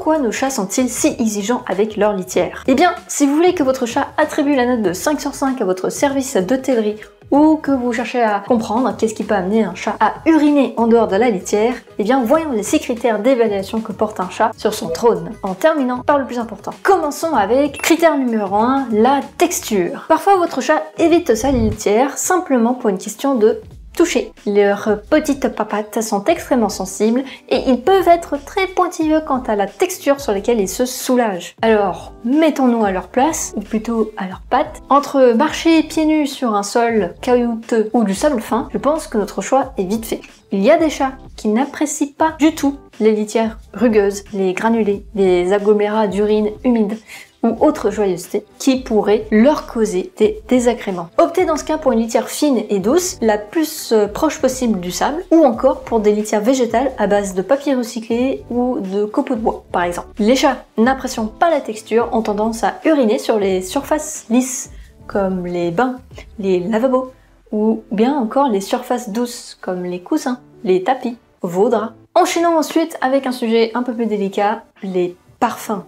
Pourquoi nos chats sont-ils si exigeants avec leur litière? Eh bien, si vous voulez que votre chat attribue la note de 5 sur 5 à votre service d'hôtellerie ou que vous cherchez à comprendre qu'est-ce qui peut amener un chat à uriner en dehors de la litière, eh bien voyons les 6 critères d'évaluation que porte un chat sur son trône. En terminant par le plus important. Commençons avec critère numéro 1, la texture. Parfois votre chat évite sa litière simplement pour une question de toucher. Leurs petites papates sont extrêmement sensibles et ils peuvent être très pointilleux quant à la texture sur laquelle ils se soulagent. Alors, mettons-nous à leur place, ou plutôt à leurs pattes. Entre marcher pieds nus sur un sol caillouteux ou du sable fin, je pense que notre choix est vite fait. Il y a des chats qui n'apprécient pas du tout les litières rugueuses, les granulés, les agglomérats d'urine humides, ou autre joyeuseté qui pourrait leur causer des désagréments. Optez dans ce cas pour une litière fine et douce, la plus proche possible du sable, ou encore pour des litières végétales à base de papier recyclé ou de copeaux de bois, par exemple. Les chats n'appréciant pas la texture ont tendance à uriner sur les surfaces lisses, comme les bains, les lavabos, ou bien encore les surfaces douces, comme les coussins, les tapis, vos draps. Enchaînons ensuite avec un sujet un peu plus délicat, les parfums.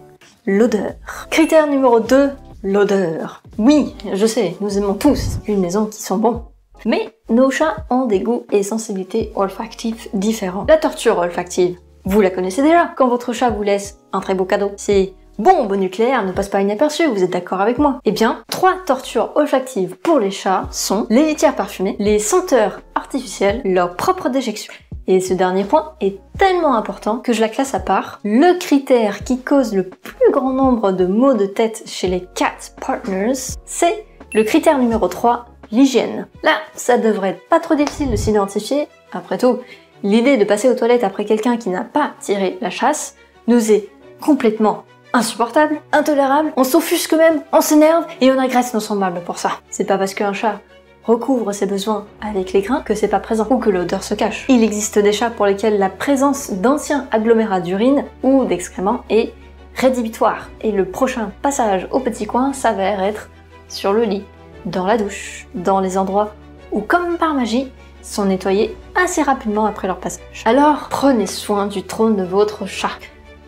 L'odeur. Critère numéro 2, l'odeur. Oui, je sais, nous aimons tous une maison qui sent bon. Mais nos chats ont des goûts et sensibilités olfactifs différents. La torture olfactive, vous la connaissez déjà. Quand votre chat vous laisse un très beau cadeau, c'est bombe nucléaire ne passe pas inaperçu, vous êtes d'accord avec moi? Eh bien, 3 tortures olfactives pour les chats sont les litières parfumées, les senteurs artificielles, leur propre déjection. Et ce dernier point est tellement important que je la classe à part. Le critère qui cause le plus grand nombre de maux de tête chez les cat partners, c'est le critère numéro 3, l'hygiène. Là, ça devrait être pas trop difficile de s'identifier. Après tout, l'idée de passer aux toilettes après quelqu'un qui n'a pas tiré la chasse nous est complètement insupportable, intolérable, on s'offusque même, on s'énerve et on agresse nos semblables pour ça. C'est pas parce qu'un chat recouvre ses besoins avec les grains que c'est pas présent ou que l'odeur se cache. Il existe des chats pour lesquels la présence d'anciens agglomérats d'urine ou d'excréments est rédhibitoire et le prochain passage au petit coin s'avère être sur le lit, dans la douche, dans les endroits où comme par magie sont nettoyés assez rapidement après leur passage. Alors prenez soin du trône de votre chat.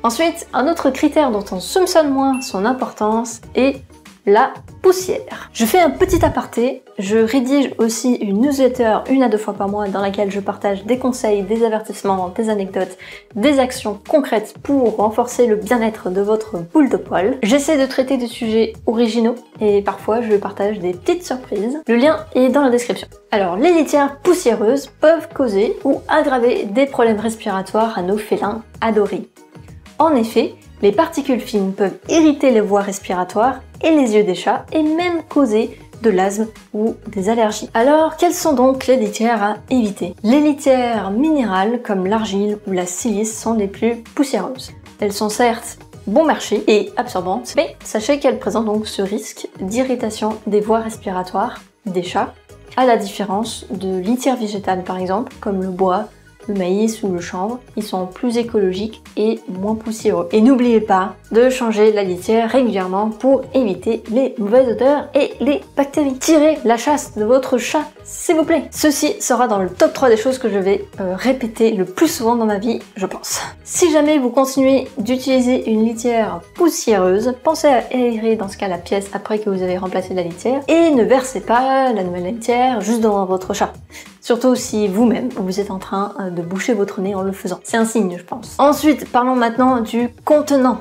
Ensuite, un autre critère dont on soupçonne moins son importance est la poussière. Je fais un petit aparté, je rédige aussi une newsletter 1 à 2 fois par mois dans laquelle je partage des conseils, des avertissements, des anecdotes, des actions concrètes pour renforcer le bien-être de votre boule de poil. J'essaie de traiter des sujets originaux et parfois je partage des petites surprises. Le lien est dans la description. Alors, les litières poussiéreuses peuvent causer ou aggraver des problèmes respiratoires à nos félins adorés. En effet, les particules fines peuvent irriter les voies respiratoires et les yeux des chats et même causer de l'asthme ou des allergies. Alors, quelles sont donc les litières à éviter? Les litières minérales comme l'argile ou la silice sont les plus poussiéreuses. Elles sont certes bon marché et absorbantes, mais sachez qu'elles présentent donc ce risque d'irritation des voies respiratoires des chats, à la différence de litières végétales par exemple, comme le bois, le maïs ou le chanvre, ils sont plus écologiques et moins poussiéreux. Et n'oubliez pas de changer la litière régulièrement pour éviter les mauvaises odeurs et les bactéries. Tirez la chasse de votre chat, s'il vous plaît. Ceci sera dans le top 3 des choses que je vais répéter le plus souvent dans ma vie, je pense. Si jamais vous continuez d'utiliser une litière poussiéreuse, pensez à aérer dans ce cas la pièce après que vous avez remplacé la litière et ne versez pas la nouvelle litière juste devant votre chat. Surtout si vous-même, vous êtes en train de boucher votre nez en le faisant. C'est un signe, je pense. Ensuite, parlons maintenant du contenant.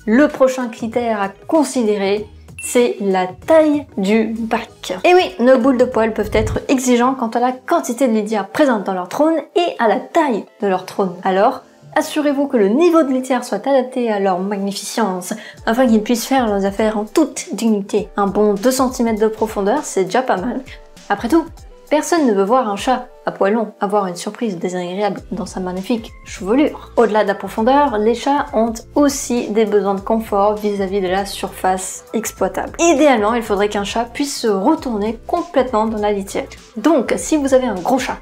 Le prochain critère à considérer, c'est la taille du bac. Et oui, nos boules de poil peuvent être exigeants quant à la quantité de litière présente dans leur trône et à la taille de leur trône. Alors, assurez-vous que le niveau de litière soit adapté à leur magnificence, afin qu'ils puissent faire leurs affaires en toute dignité. Un bon 2 cm de profondeur, c'est déjà pas mal. Après tout, personne ne veut voir un chat à poil long avoir une surprise désagréable dans sa magnifique chevelure. Au-delà de la profondeur, les chats ont aussi des besoins de confort vis-à-vis de la surface exploitable. Idéalement, il faudrait qu'un chat puisse se retourner complètement dans la litière. Donc, si vous avez un gros chat,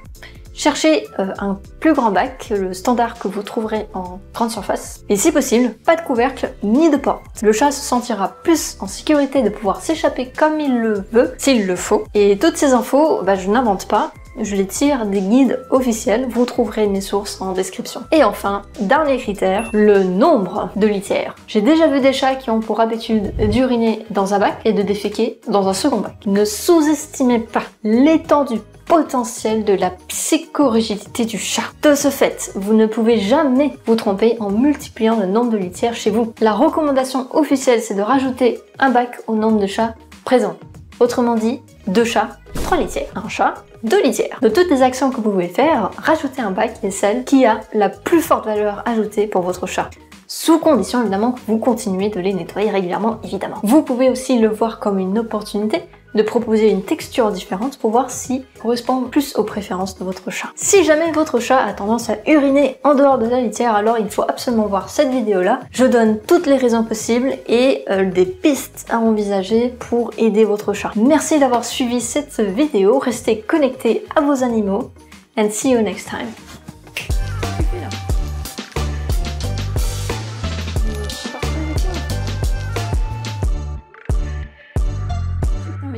cherchez un plus grand bac, le standard que vous trouverez en grande surface. Et si possible, pas de couvercle ni de porte. Le chat se sentira plus en sécurité de pouvoir s'échapper comme il le veut, s'il le faut. Et toutes ces infos, je n'invente pas. je les tire des guides officiels, vous trouverez mes sources en description. Et enfin, dernier critère, le nombre de litières. J'ai déjà vu des chats qui ont pour habitude d'uriner dans un bac et de déféquer dans un second bac. Ne sous-estimez pas l'étendue potentiel de la psychorigidité du chat. De ce fait, vous ne pouvez jamais vous tromper en multipliant le nombre de litières chez vous. La recommandation officielle, c'est de rajouter un bac au nombre de chats présents. Autrement dit, 2 chats, 3 litières. Un chat, 2 litières. De toutes les actions que vous pouvez faire, rajouter un bac est celle qui a la plus forte valeur ajoutée pour votre chat. Sous condition évidemment que vous continuez de les nettoyer régulièrement, évidemment. Vous pouvez aussi le voir comme une opportunité de proposer une texture différente pour voir si correspond plus aux préférences de votre chat. Si jamais votre chat a tendance à uriner en dehors de la litière, alors il faut absolument voir cette vidéo-là. Je donne toutes les raisons possibles et des pistes à envisager pour aider votre chat. Merci d'avoir suivi cette vidéo, restez connectés à vos animaux and see you next time.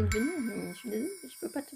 Je suis désolée, je peux pas te